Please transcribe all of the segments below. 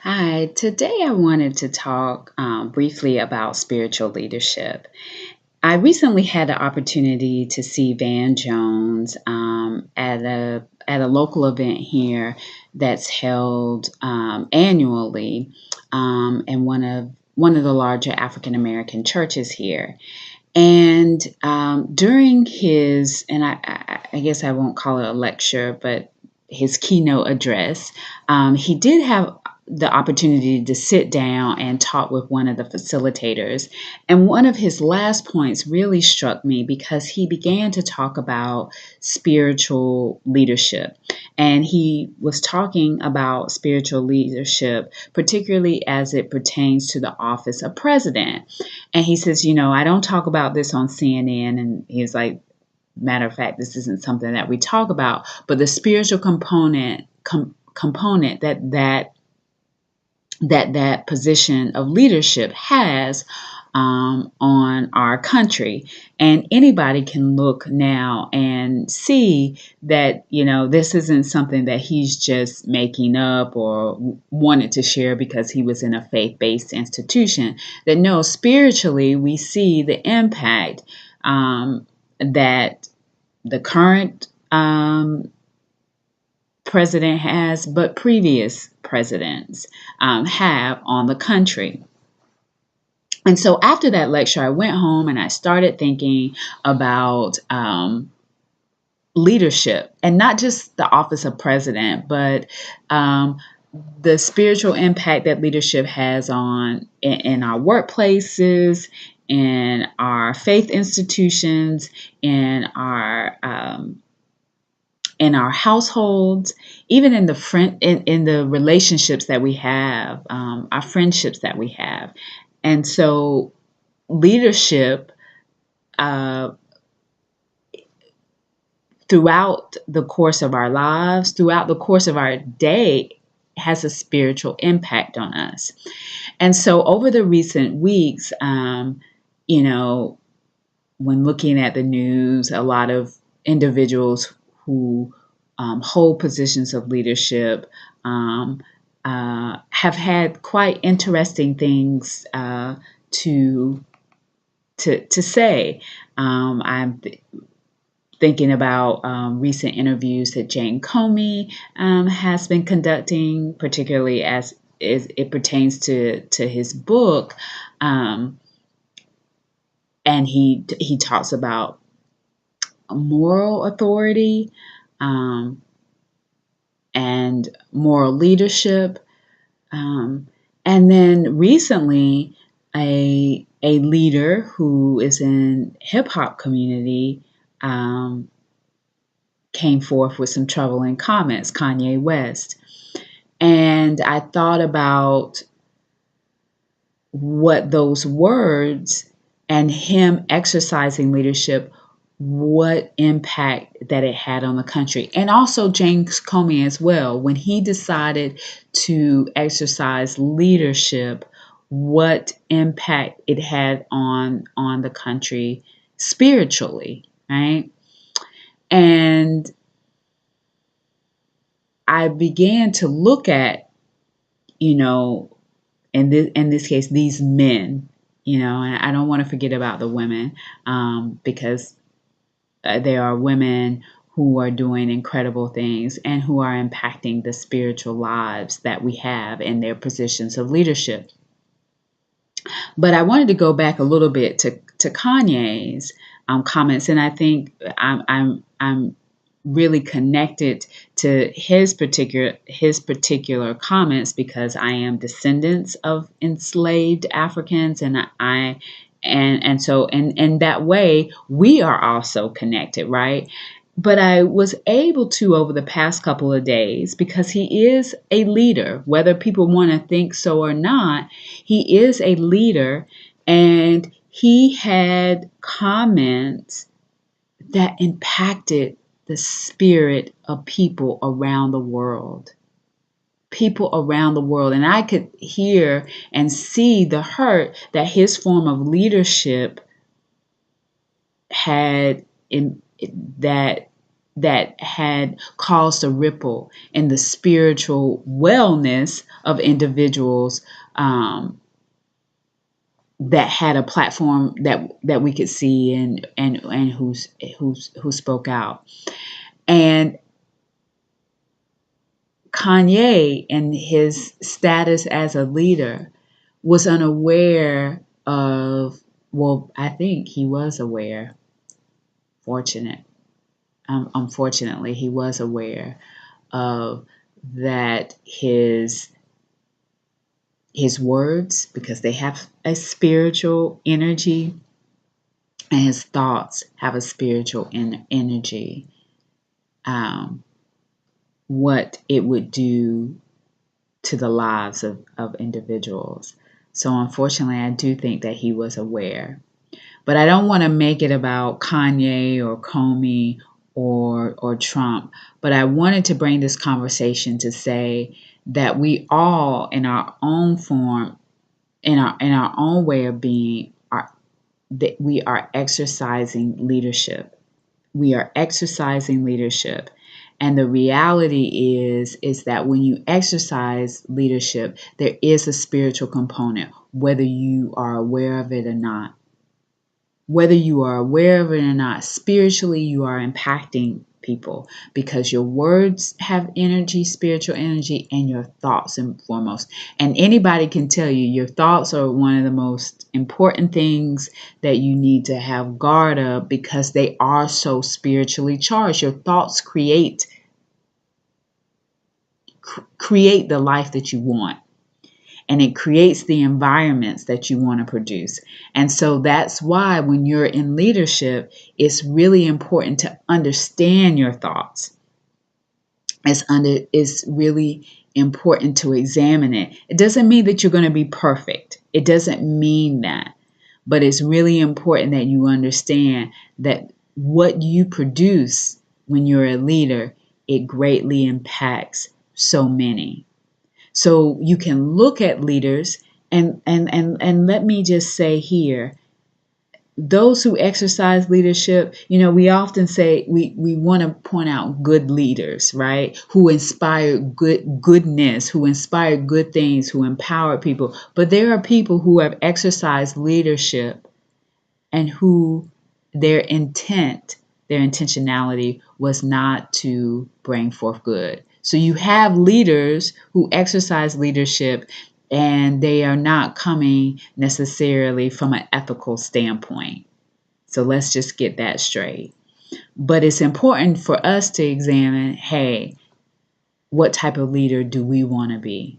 Hi, today I wanted to talk briefly about spiritual leadership. I recently had the opportunity to see Van Jones at a local event here that's held annually in one of the larger African American churches here. And during his, and I guess I won't call it a lecture, but his keynote address, he did have the opportunity to sit down and talk with one of the facilitators. And one of his last points really struck me because he began to talk about spiritual leadership. And he was talking about spiritual leadership, particularly as it pertains to the office of president. And he says, I don't talk about this on CNN. And he's like, matter of fact, this isn't something that we talk about, but the spiritual component that position of leadership has on our country. And anybody can look now and see that, this isn't something that he's just making up or wanted to share because he was in a faith-based institution. That no, spiritually, we see the impact that the current president has, but previous presidents have on the country. And so after that lecture, I went home and I started thinking about leadership, and not just the office of president, but the spiritual impact that leadership has in our workplaces, in our faith institutions, in our households, even in in the relationships that we have, our friendships that we have. And so leadership uh, throughout the course of our lives, throughout the course of our day, has a spiritual impact on us. And so over the recent weeks, you know, when looking at the news, a lot of individuals who hold positions of leadership have had quite interesting things to to say. I'm thinking about recent interviews that Jane Comey has been conducting, particularly as it pertains to his book. Um, and he talks about moral authority um, and moral leadership. Um, and then recently, a leader who is in hip hop community um, came forth with some troubling comments, Kanye West. And I thought about what those words and him exercising leadership, what impact that it had on the country. And also James Comey as well, when he decided to exercise leadership, what impact it had on the country spiritually, right? And I began to look at, you know, in this case, these men, and I don't want to forget about the women because there are women who are doing incredible things and who are impacting the spiritual lives that we have in their positions of leadership. But I wanted to go back a little bit to Kanye's comments, and I think I'm really connected to his particular comments because I am descendants of enslaved Africans, and I and so in that way we are also connected, right? But I was able to, over the past couple of days, because he is a leader, whether people want to think so or not, he is a leader, and he had comments that impacted the spirit of people around the world. People around the world. And I could hear and see the hurt that his form of leadership had in that that had caused a ripple in the spiritual wellness of individuals, that had a platform that we could see, and who spoke out. And Kanye, in his status as a leader, was unaware of, well, I think he was aware, unfortunately, he was aware of that his words, because they have a spiritual energy, and his thoughts have a spiritual energy, what it would do to the lives of individuals. So unfortunately, I do think that he was aware. But I don't want to make it about Kanye or Comey or Trump. But I wanted to bring this conversation to say that we all, in our own form, in our own way of being, that we are exercising leadership. We are exercising leadership. And the reality is that when you exercise leadership, there is a spiritual component, whether you are aware of it or not. Whether you are aware of it or not, spiritually you are impacting people, because your words have energy, spiritual energy, and your thoughts and foremost. And anybody can tell you your thoughts are one of the most important things that you need to have guard up, because they are so spiritually charged. Your thoughts create the life that you want. And it creates the environments that you want to produce. And so that's why when you're in leadership, it's really important to understand your thoughts. It's really important to examine it. It doesn't mean that you're going to be perfect. It doesn't mean that. But it's really important that you understand that what you produce when you're a leader, it greatly impacts so many. So you can look at leaders, and let me just say here, those who exercise leadership, we often say we want to point out good leaders, right? Who inspire goodness, who inspire good things, who empower people. But there are people who have exercised leadership and who their intentionality was not to bring forth good. So you have leaders who exercise leadership, and they are not coming necessarily from an ethical standpoint. So let's just get that straight. But it's important for us to examine, hey, what type of leader do we want to be,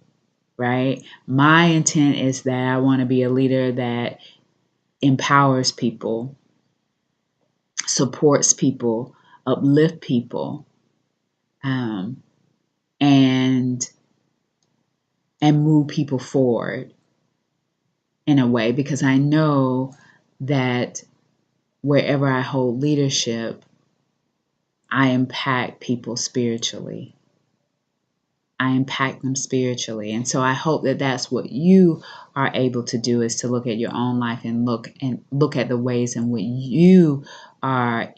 right? My intent is that I want to be a leader that empowers people, supports people, uplift people, and move people forward in a way, because I know that wherever I hold leadership, I impact people spiritually. I impact them spiritually. And so I hope that that's what you are able to do, is to look at your own life and look at the ways in which you are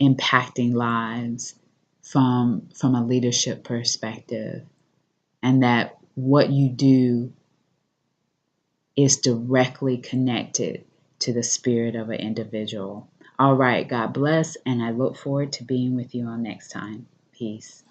impacting lives from a leadership perspective, and that what you do is directly connected to the spirit of an individual. All right, God bless, and I look forward to being with you on next time. Peace.